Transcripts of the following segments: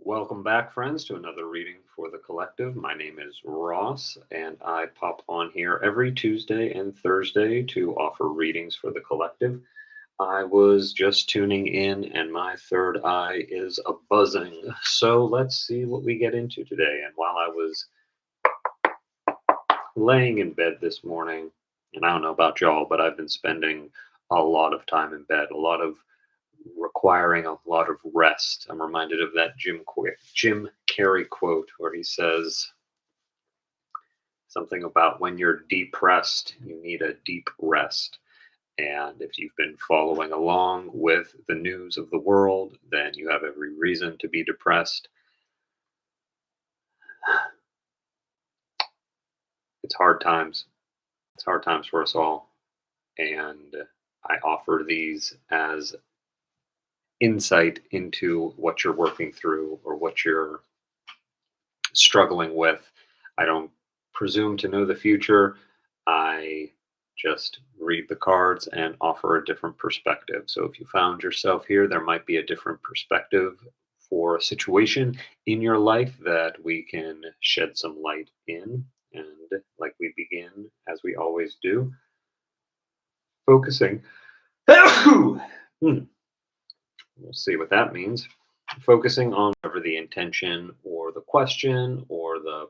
Welcome back, friends, to another reading for the collective. My name is Ross, and I pop on here every Tuesday and Thursday to offer readings for the collective. I was just tuning in, and my third eye is a buzzing. So let's see what we get into today. And while I was laying in bed this morning, and I don't know about y'all, but I've been spending a lot of time in bed, a lot of requiring a lot of rest. I'm reminded of that Jim Carrey quote where he says something about when you're depressed, you need a deep rest. And if you've been following along with the news of the world, then you have every reason to be depressed. It's hard times. It's hard times for us all. And I offer these as insight into what you're working through or what you're struggling with. I don't presume to know the future. I just read the cards and offer a different perspective. So if you found yourself here, there might be a different perspective for a situation in your life that we can shed some light in. And like we begin, as we always do, focusing. We'll see what that means. Focusing on whatever the intention or the question or the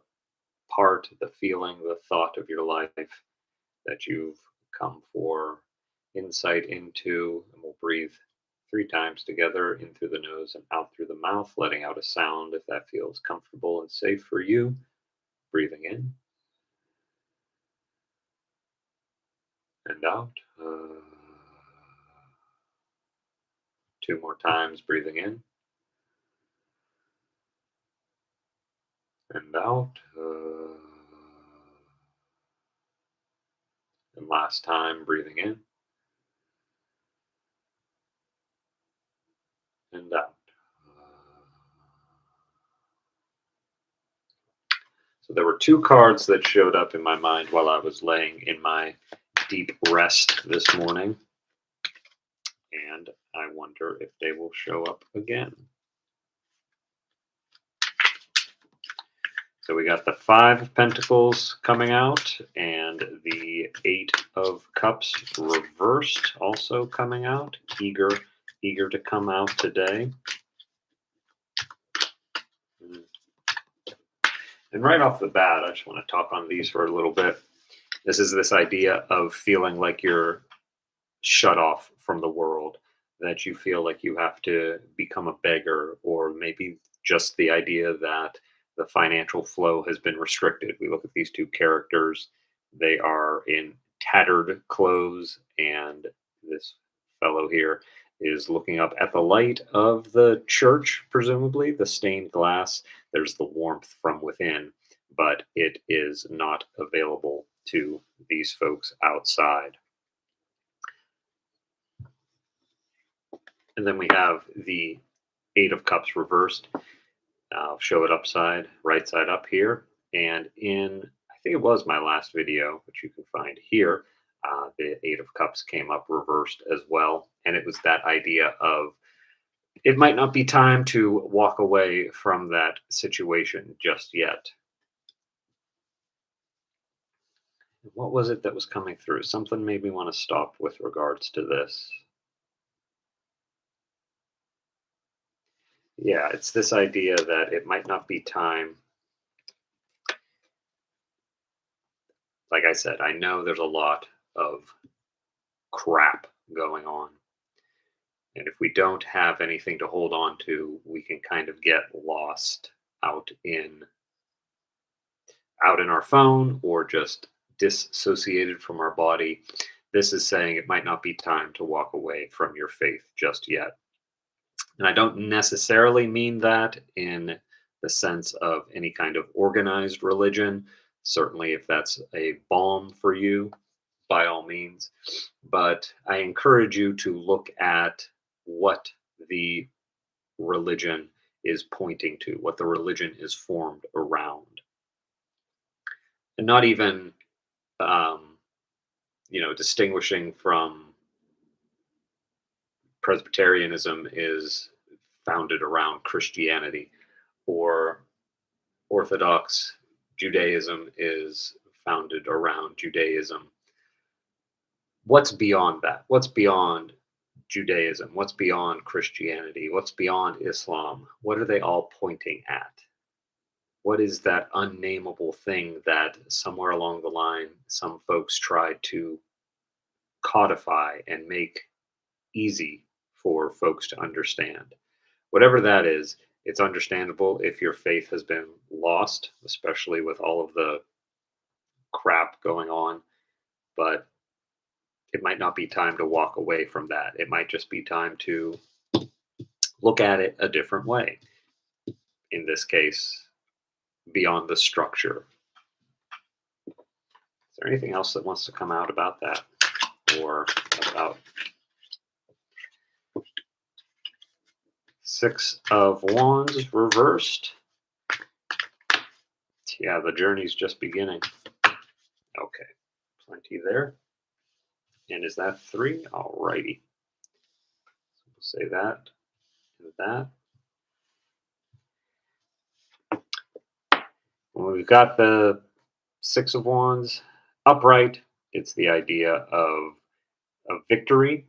part, the feeling, the thought of your life that you've come for insight into. And we'll breathe 3 times together, in through the nose and out through the mouth, letting out a sound if that feels comfortable and safe for you. Breathing in and out. 2 more times, breathing in and out. And last time, breathing in and out. So there were 2 cards that showed up in my mind while I was laying in my deep rest this morning. And I wonder if they will show up again. So we got the 5 of Pentacles coming out and the 8 of Cups reversed also coming out. Eager to come out today. And right off the bat, I just want to talk on these for a little bit. This is this idea of feeling like you're shut off from the world, that you feel like you have to become a beggar, or maybe just the idea that the financial flow has been restricted. We look at these 2 characters, they are in tattered clothes, and this fellow here is looking up at the light of the church, presumably the stained glass. There's the warmth from within, but it is not available to these folks outside. And then we have the 8 of Cups reversed. I'll show it upside, right side up here. And I think it was my last video, which you can find here, the 8 of Cups came up reversed as well. And it was that idea of it might not be time to walk away from that situation just yet. What was it that was coming through? Something made me want to stop with regards to this. Yeah, it's this idea that it might not be time. Like I said, I know there's a lot of crap going on. And if we don't have anything to hold on to, we can kind of get lost out in our phone or just dissociated from our body. This is saying it might not be time to walk away from your faith just yet. And I don't necessarily mean that in the sense of any kind of organized religion. Certainly, if that's a balm for you, by all means. But I encourage you to look at what the religion is pointing to, what the religion is formed around. And not even, distinguishing from Presbyterianism is founded around Christianity. or Orthodox Judaism is founded around Judaism. What's beyond that? What's beyond Judaism? What's beyond Christianity? What's beyond Islam? What are they all pointing at? What is that unnameable thing that somewhere along the line some folks tried to codify and make easy for folks to understand? Whatever that is, it's understandable if your faith has been lost, especially with all of the crap going on, but it might not be time to walk away from that. It might just be time to look at it a different way. In this case, beyond the structure. Is there anything else that wants to come out about that? Or about Six of Wands reversed? Yeah, the journey's just beginning. Okay, plenty there. And is that 3? Alrighty. So we'll say that and that. When we've got the Six of Wands upright, it's the idea of a victory,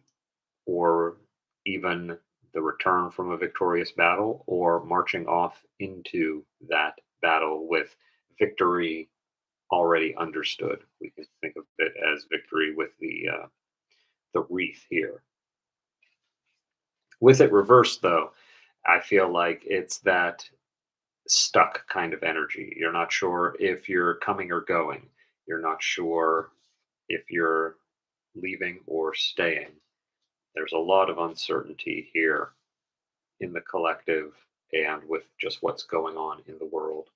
or even the return from a victorious battle, or marching off into that battle with victory already understood. We can think of it as victory with the wreath here. With it reversed, though, I feel like it's that stuck kind of energy. You're not sure if you're coming or going. You're not sure if you're leaving or staying. There's a lot of uncertainty here in the collective and with just what's going on in the world.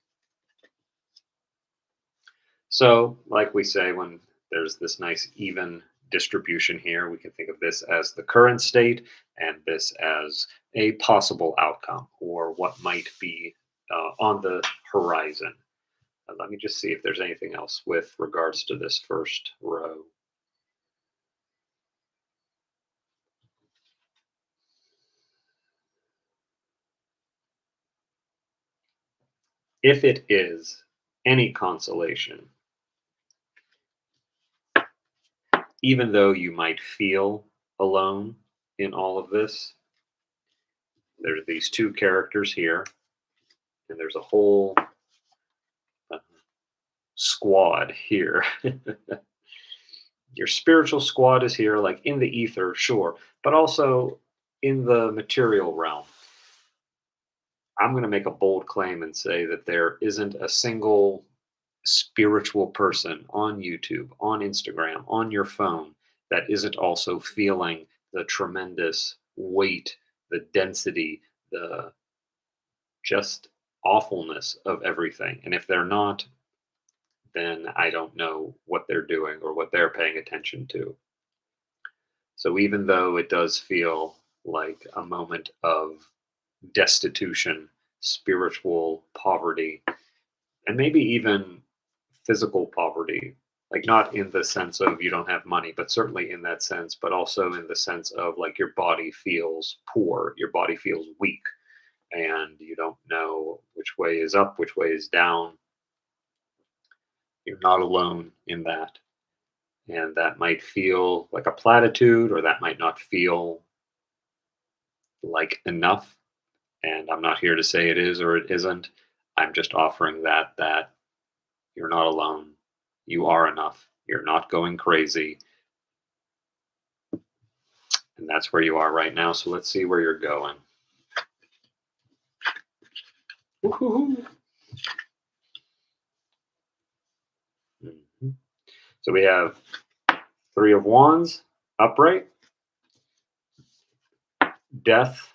So, like we say, when there's this nice even distribution here, we can think of this as the current state and this as a possible outcome or what might be on the horizon. Let me just see if there's anything else with regards to this first row. If it is any consolation, even though you might feel alone in all of this, there's these two characters here, and there's a whole uh, squad here. Your spiritual squad is here, like in the ether, sure, but also in the material realm. I'm going to make a bold claim and say that there isn't a single spiritual person on YouTube, on Instagram, on your phone that isn't also feeling the tremendous weight, the density, the just awfulness of everything. And if they're not, then I don't know what they're doing or what they're paying attention to. So even though it does feel like a moment of destitution, spiritual poverty, and maybe even physical poverty, like not in the sense of you don't have money, but certainly in that sense, but also in the sense of like your body feels poor, your body feels weak, and you don't know which way is up, which way is down. You're not alone in that. And that might feel like a platitude, or that might not feel like enough. And I'm not here to say it is or it isn't. I'm just offering that you're not alone. You are enough. You're not going crazy. And that's where you are right now. So let's see where you're going. Woo-hoo-hoo. Mhm. So we have Three of Wands upright, Death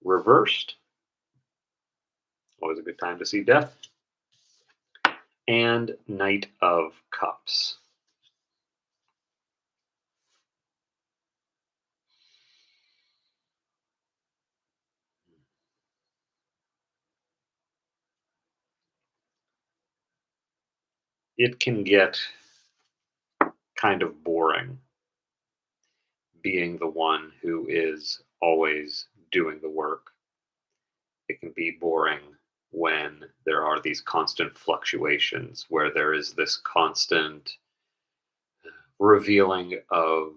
reversed. Always a good time to see Death. And Knight of Cups. It can get kind of boring being the one who is always doing the work. It can be boring when there are these constant fluctuations, where there is this constant revealing of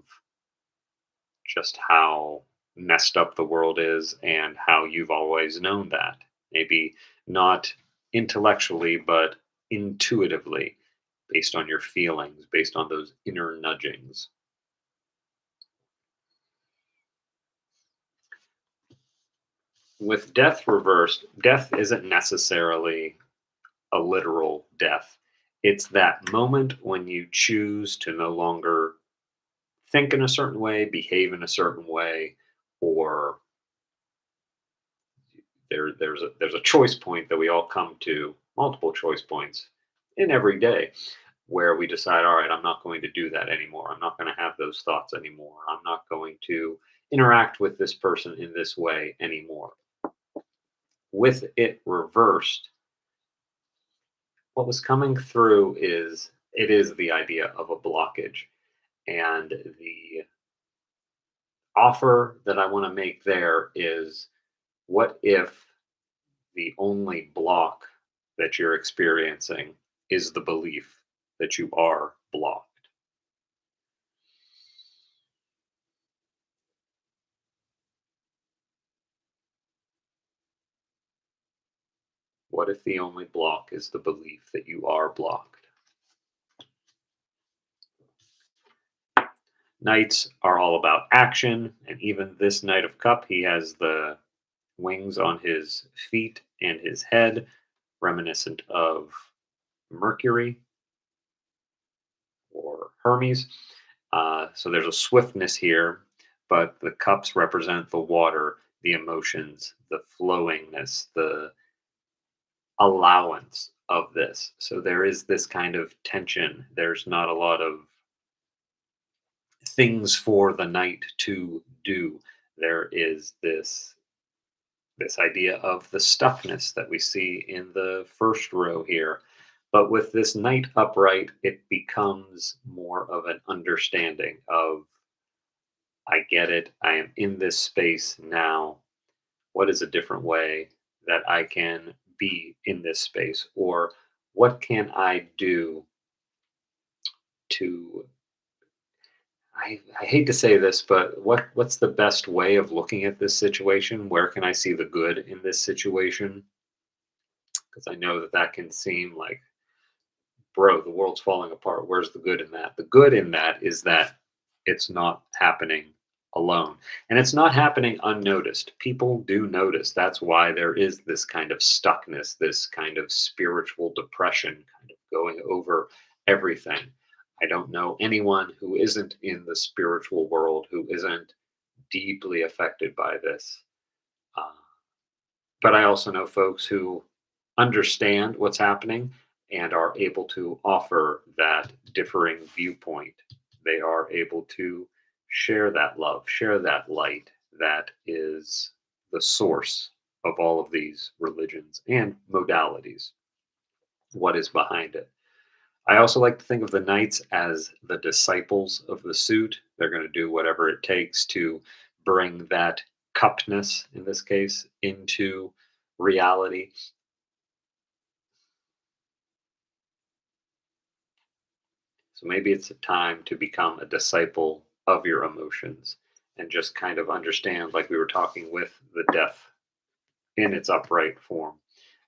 just how messed up the world is and how you've always known that. Maybe not intellectually, but intuitively, based on your feelings, based on those inner nudgings. With death reversed, death isn't necessarily a literal death. It's that moment when you choose to no longer think in a certain way, behave in a certain way, or there's a choice point that we all come to, multiple choice points in every day, where we decide, all right, I'm not going to do that anymore. I'm not going to have those thoughts anymore. I'm not going to interact with this person in this way anymore. With it reversed, what was coming through is it is the idea of a blockage. And the offer that I want to make there is, what if the only block that you're experiencing is the belief that you are blocked? What if the only block is the belief that you are blocked? Knights are all about action, and even this Knight of Cup, he has the wings on his feet and his head, reminiscent of Mercury or Hermes. So there's a swiftness here, but the cups represent the water, the emotions, the flowingness, the allowance of this. So there is this kind of tension. There's not a lot of things for the knight to do. There is this idea of the stuckness that we see in the first row here. But with this knight upright, it becomes more of an understanding of, I get it, I am in this space now. What is a different way that I can be in this space? Or what can I do to, I hate to say this, but what's the best way of looking at this situation? Where can I see the good in this situation? Because I know that that can seem like, bro, the world's falling apart. Where's the good in that? The good in that is that it's not happening alone. And it's not happening unnoticed. People do notice. That's why there is this kind of stuckness, this kind of spiritual depression kind of going over everything. I don't know anyone who isn't in the spiritual world who isn't deeply affected by this. Uh, but I also know folks who understand what's happening and are able to offer that differing viewpoint. They are able to share that love, share that light that is the source of all of these religions and modalities. What is behind it? I also like to think of the knights as the disciples of the suit. They're going to do whatever it takes to bring that cupness, in this case, into reality. So maybe it's a time to become a disciple of your emotions and just kind of understand, like we were talking with the death in its upright form,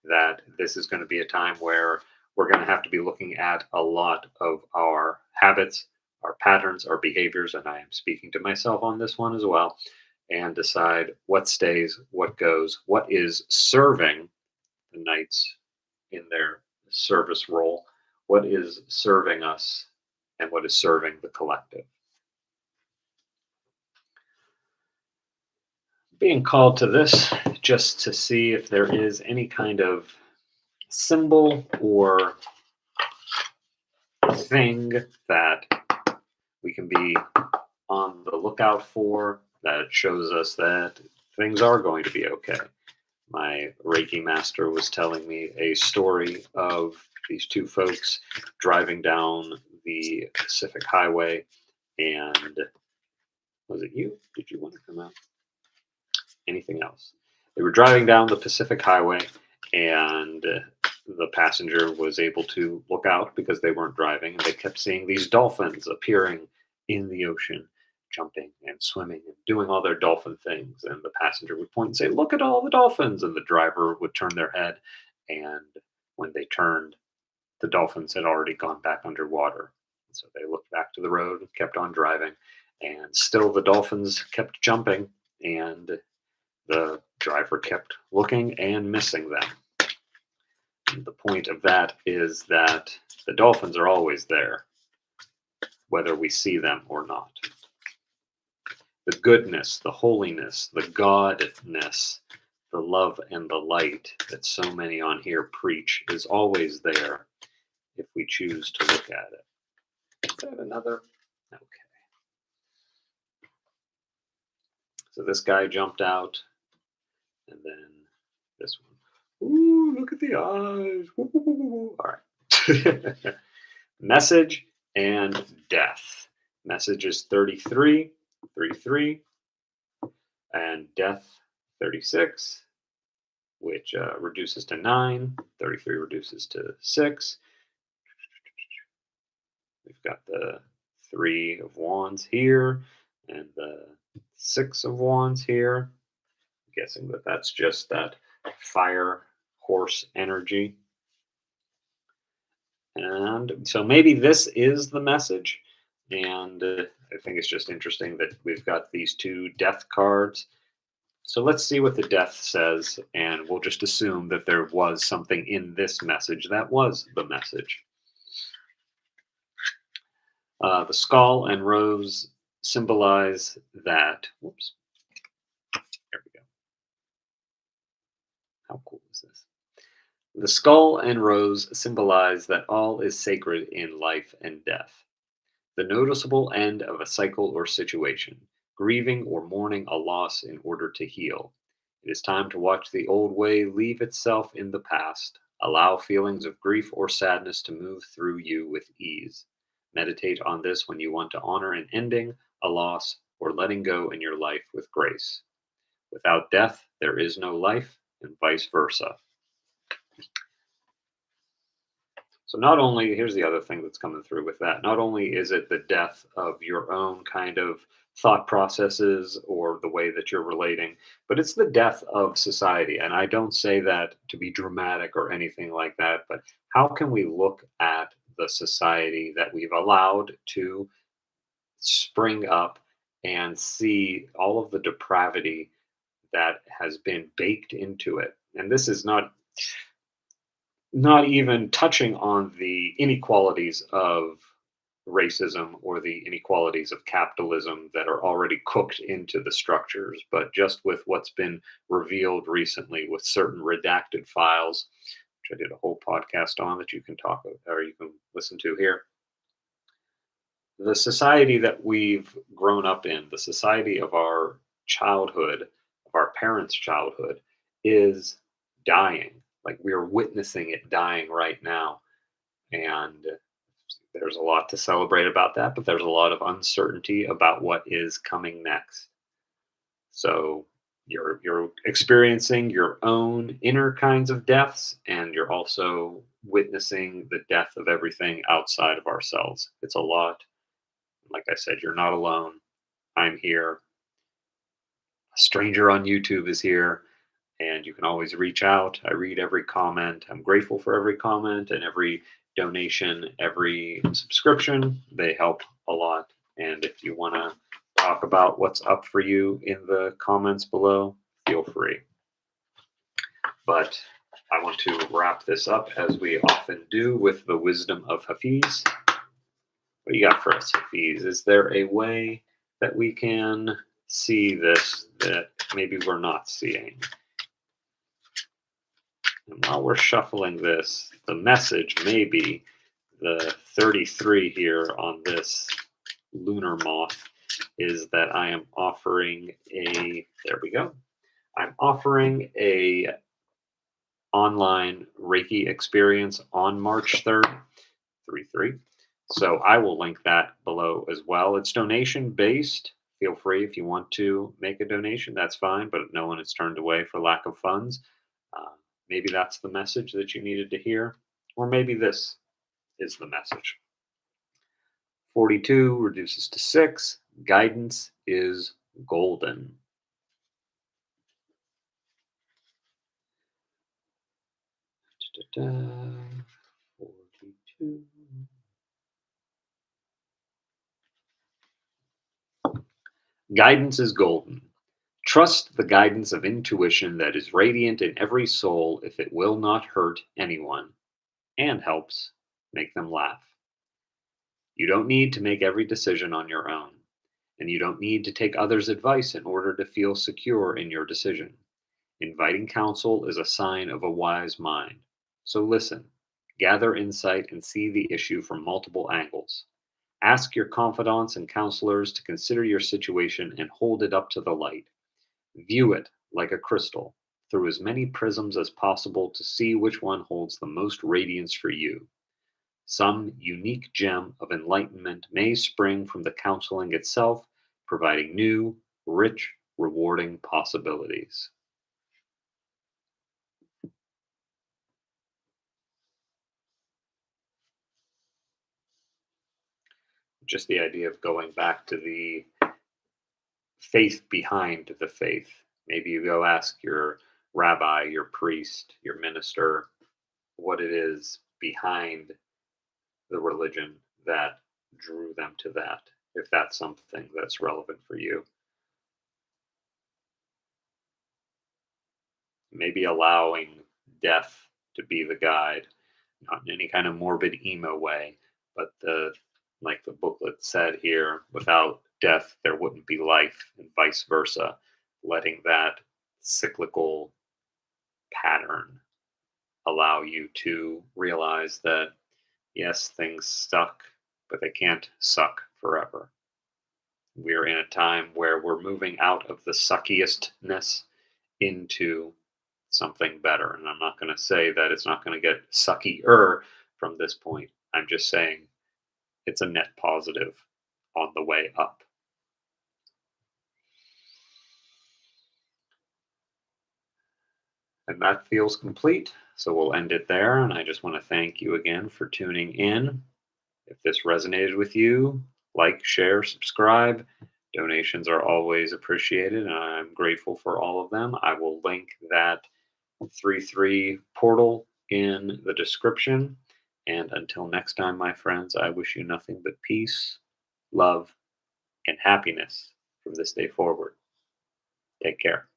that this is going to be a time where we're going to have to be looking at a lot of our habits, our patterns, our behaviors. And I am speaking to myself on this one as well, and decide what stays, what goes, what is serving the knights in their service role, what is serving us, and what is serving the collective. Being called to this just to see if there is any kind of symbol or thing that we can be on the lookout for that shows us that things are going to be okay. My Reiki master was telling me a story of these two folks driving down the Pacific Highway. And was it you? Did you want to come out? Anything else? They were driving down the Pacific Highway, and the passenger was able to look out because they weren't driving, and they kept seeing these dolphins appearing in the ocean, jumping and swimming and doing all their dolphin things. And the passenger would point and say, "Look at all the dolphins." And the driver would turn their head. And when they turned, the dolphins had already gone back underwater. So they looked back to the road and kept on driving. And still the dolphins kept jumping. And the driver kept looking and missing them. And the point of that is that the dolphins are always there, whether we see them or not. The goodness, the holiness, the godness, the love and the light that so many on here preach is always there if we choose to look at it. Is that another? Okay. So this guy jumped out, and then this one. Ooh, look at the eyes. All right. Message and death. Message is 33, 33, and death 36, which reduces to 9. 33 reduces to 6. We've got the 3 of wands here and the 6 of wands here. I'm guessing that that's just that fire horse energy. And so maybe this is the message. And I think it's just interesting that we've got these 2 death cards. So let's see what the death says, and we'll just assume that there was something in this message that was the message. The skull and rose symbolize that. Whoops. There we go. How cool is this? The skull and rose symbolize that all is sacred in life and death. The noticeable end of a cycle or situation, grieving or mourning a loss in order to heal. It is time to watch the old way leave itself in the past. Allow feelings of grief or sadness to move through you with ease. Meditate on this when you want to honor an ending, a loss, or letting go in your life with grace. Without death, there is no life, and vice versa. So not only, here's the other thing that's coming through with that, not only is it the death of your own kind of thought processes or the way that you're relating, but it's the death of society. And I don't say that to be dramatic or anything like that, but how can we look at the society that we've allowed to spring up and see all of the depravity that has been baked into it? And this is not even touching on the inequalities of racism or the inequalities of capitalism that are already cooked into the structures, but just with what's been revealed recently with certain redacted files, which I did a whole podcast on that you can talk or you can listen to here. The society that we've grown up in, the society of our childhood, of our parents' childhood, is dying. Like we're witnessing it dying right now. And there's a lot to celebrate about that, but there's a lot of uncertainty about what is coming next. So you're experiencing your own inner kinds of deaths, and you're also witnessing the death of everything outside of ourselves. It's a lot. Like I said, you're not alone. I'm here. A stranger on YouTube is here, and you can always reach out. I read every comment. I'm grateful for every comment and every donation, every subscription. They help a lot. And if you want to talk about what's up for you in the comments below, feel free. But I want to wrap this up as we often do with the wisdom of Hafiz. What do you got for us, Hafiz? Is there a way that we can see this that maybe we're not seeing? And while we're shuffling this, the message may be the 33 here on this lunar moth is that I am offering there we go. I'm offering a online Reiki experience on March 3rd, 3-3. So I will link that below as well. It's donation based. Feel free if you want to make a donation, that's fine, but no one is turned away for lack of funds. Maybe that's the message that you needed to hear, or maybe this is the message. 42 reduces to 6. Guidance is golden. Da-da-da. 42. Guidance is golden. Trust the guidance of intuition that is radiant in every soul if it will not hurt anyone and helps make them laugh. You don't need to make every decision on your own, and you don't need to take others' advice in order to feel secure in your decision. Inviting counsel is a sign of a wise mind. So listen, gather insight, and see the issue from multiple angles. Ask your confidants and counselors to consider your situation and hold it up to the light. View it like a crystal through as many prisms as possible to see which one holds the most radiance for you. Some unique gem of enlightenment may spring from the counseling itself, providing new, rich, rewarding possibilities. Just the idea of going back to the faith behind the faith. Maybe you go ask your rabbi, your priest, your minister, what it is behind the religion that drew them to that, if that's something that's relevant for you. Maybe allowing death to be the guide, not in any kind of morbid emo way, but the like the booklet said here, without death there wouldn't be life, and vice versa. Letting that cyclical pattern allow you to realize that yes, things suck, but they can't suck forever. We're in a time where we're moving out of the suckiestness into something better. And I'm not going to say that it's not going to get suckier from this point. I'm just saying it's a net positive on the way up. And that feels complete. So we'll end it there. And I just want to thank you again for tuning in. If this resonated with you, like, share, subscribe. Donations are always appreciated, and I'm grateful for all of them. I will link that 3-3 portal in the description. And until next time, my friends, I wish you nothing but peace, love, and happiness from this day forward. Take care.